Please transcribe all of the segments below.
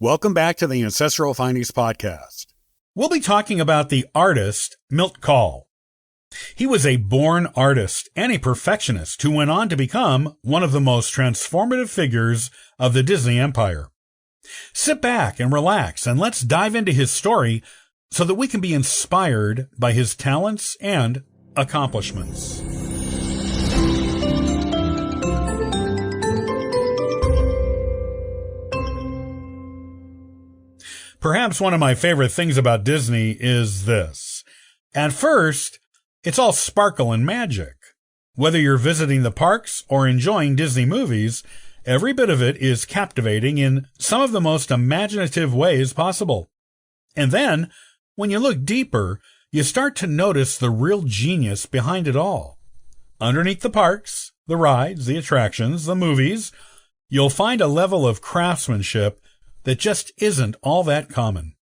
Welcome back to the Ancestral Findings Podcast. We'll be talking about the artist Milt Kahl. He was a born artist and a perfectionist who went on to become one of the most transformative figures of the Disney empire. Sit back and relax, and let's dive into his story so that we can be inspired by his talents and accomplishments. Perhaps one of my favorite things about Disney is this. At first, it's all sparkle and magic. Whether you're visiting the parks or enjoying Disney movies, every bit of it is captivating in some of the most imaginative ways possible. And then, when you look deeper, you start to notice the real genius behind it all. Underneath the parks, the rides, the attractions, the movies, you'll find a level of craftsmanship that just isn't all that common.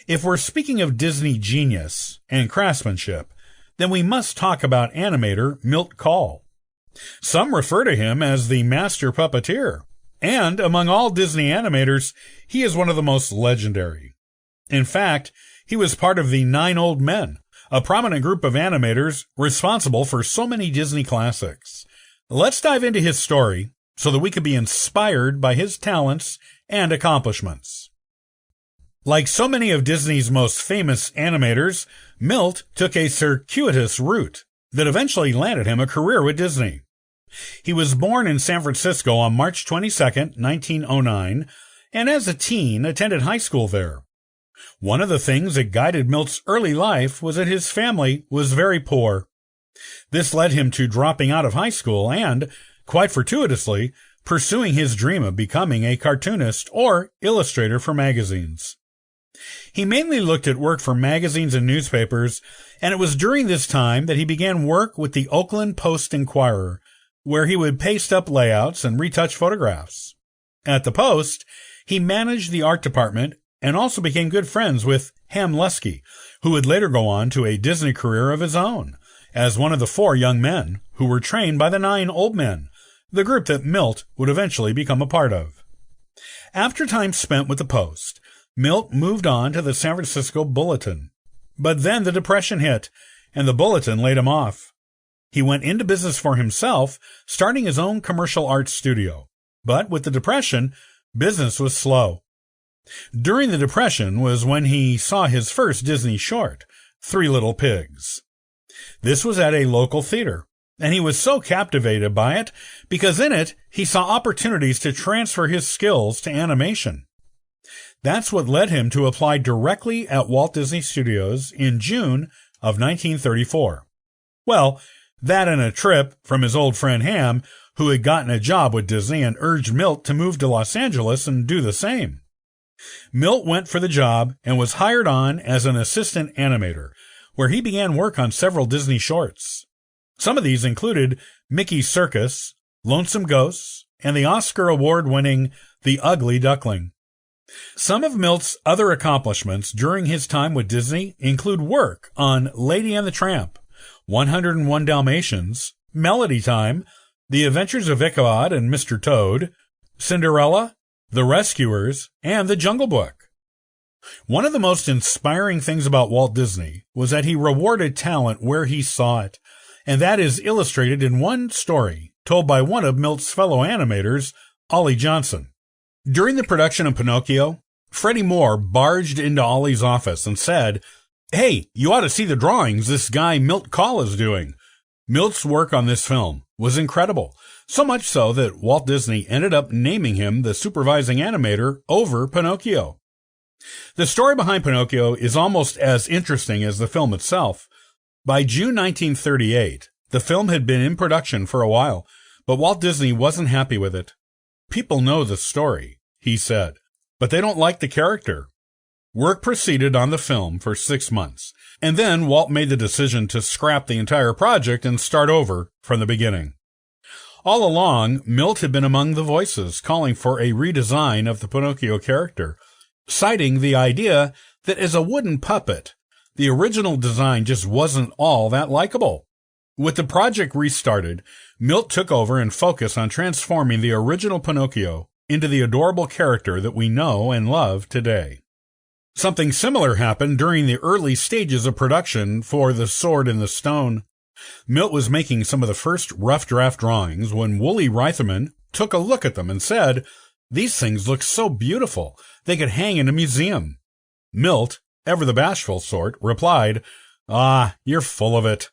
If we're speaking of Disney genius and craftsmanship, then we must talk about animator Milt Kahl. Some refer to him as the master puppeteer, and among all Disney animators, he is one of the most legendary. In fact, he was part of the 9 Old Men, a prominent group of animators responsible for so many Disney classics. Let's dive into his story so that we can be inspired by his talents and accomplishments. Like so many of Disney's most famous animators, Milt took a circuitous route that eventually landed him a career with Disney. He was born in San Francisco on March 22, 1909, and as a teen attended high school there. One of the things that guided Milt's early life was that his family was very poor. This led him to dropping out of high school and, quite fortuitously, pursuing his dream of becoming a cartoonist or illustrator for magazines. He mainly looked at work for magazines and newspapers, and it was during this time that he began work with the Oakland Post-Inquirer, where he would paste up layouts and retouch photographs. At the Post, he managed the art department and also became good friends with Ham Lusky, who would later go on to a Disney career of his own, as one of the 4 young men who were trained by the 9 Old Men, the group that Milt would eventually become a part of. After time spent with the Post, Milt moved on to the San Francisco Bulletin. But then the Depression hit, and the Bulletin laid him off. He went into business for himself, starting his own commercial art studio. But with the Depression, business was slow. During the Depression was when he saw his first Disney short, 3 Little Pigs. This was at a local theater, and he was so captivated by it because in it he saw opportunities to transfer his skills to animation. That's what led him to apply directly at Walt Disney Studios in June of 1934. Well, that and a trip from his old friend Ham, who had gotten a job with Disney and urged Milt to move to Los Angeles and do the same. Milt went for the job and was hired on as an assistant animator, where he began work on several Disney shorts. Some of these included Mickey's Circus, Lonesome Ghosts, and the Oscar award-winning The Ugly Duckling. Some of Milt's other accomplishments during his time with Disney include work on Lady and the Tramp, 101 Dalmatians, Melody Time, The Adventures of Ichabod and Mr. Toad, Cinderella, The Rescuers, and The Jungle Book. One of the most inspiring things about Walt Disney was that he rewarded talent where he saw it, and that is illustrated in one story told by one of Milt's fellow animators, Ollie Johnson. During the production of Pinocchio, Freddie Moore barged into Ollie's office and said, "Hey, you ought to see the drawings this guy Milt Kahl is doing." Milt's work on this film was incredible, so much so that Walt Disney ended up naming him the supervising animator over Pinocchio. The story behind Pinocchio is almost as interesting as the film itself. By June 1938, the film had been in production for a while, but Walt Disney wasn't happy with it. "People know the story," he said, "but they don't like the character." Work proceeded on the film for 6 months, and then Walt made the decision to scrap the entire project and start over from the beginning. All along, Milt had been among the voices calling for a redesign of the Pinocchio character, citing the idea that as a wooden puppet, the original design just wasn't all that likable. With the project restarted, Milt took over and focused on transforming the original Pinocchio into the adorable character that we know and love today. Something similar happened during the early stages of production for The Sword in the Stone. Milt was making some of the first rough draft drawings when Wooly Reitherman took a look at them and said, "These things look so beautiful, they could hang in a museum." Milt, ever the bashful sort, replied, "Ah, you're full of it."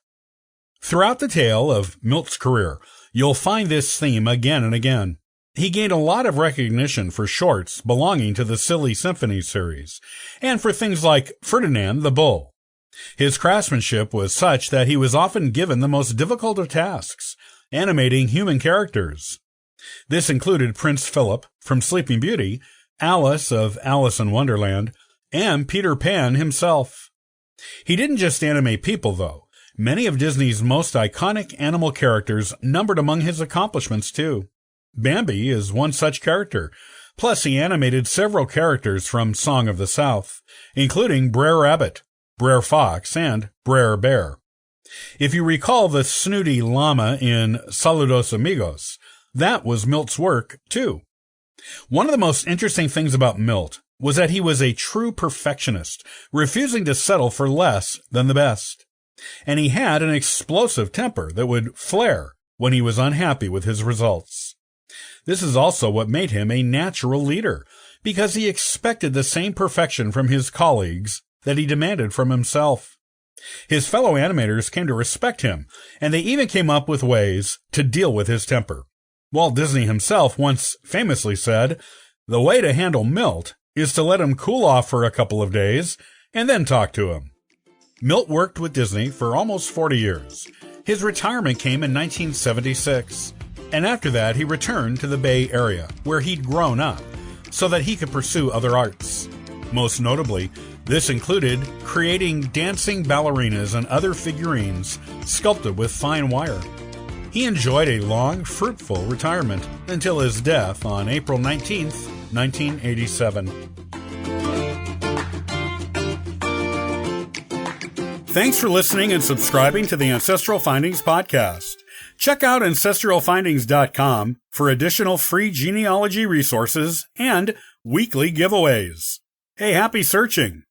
Throughout the tale of Milt's career, you'll find this theme again and again. He gained a lot of recognition for shorts belonging to the Silly Symphony series, and for things like Ferdinand the Bull. His craftsmanship was such that he was often given the most difficult of tasks, animating human characters. This included Prince Philip from Sleeping Beauty, Alice of Alice in Wonderland, and Peter Pan himself. He didn't just animate people, though. Many of Disney's most iconic animal characters numbered among his accomplishments, too. Bambi is one such character. Plus, he animated several characters from Song of the South, including Brer Rabbit, Brer Fox, and Brer Bear. If you recall the snooty llama in Saludos Amigos, that was Milt's work, too. One of the most interesting things about Milt was that he was a true perfectionist, refusing to settle for less than the best. And he had an explosive temper that would flare when he was unhappy with his results. This is also what made him a natural leader, because he expected the same perfection from his colleagues that he demanded from himself. His fellow animators came to respect him, and they even came up with ways to deal with his temper. Walt Disney himself once famously said, "The way to handle Milt is to let him cool off for a couple of days and then talk to him." Milt worked with Disney for almost 40 years. His retirement came in 1976, and after that he returned to the Bay Area, where he'd grown up, so that he could pursue other arts. Most notably, this included creating dancing ballerinas and other figurines sculpted with fine wire. He enjoyed a long, fruitful retirement until his death on April 19, 1987. Thanks for listening and subscribing to the Ancestral Findings podcast. Check out ancestralfindings.com for additional free genealogy resources and weekly giveaways. Hey, happy searching!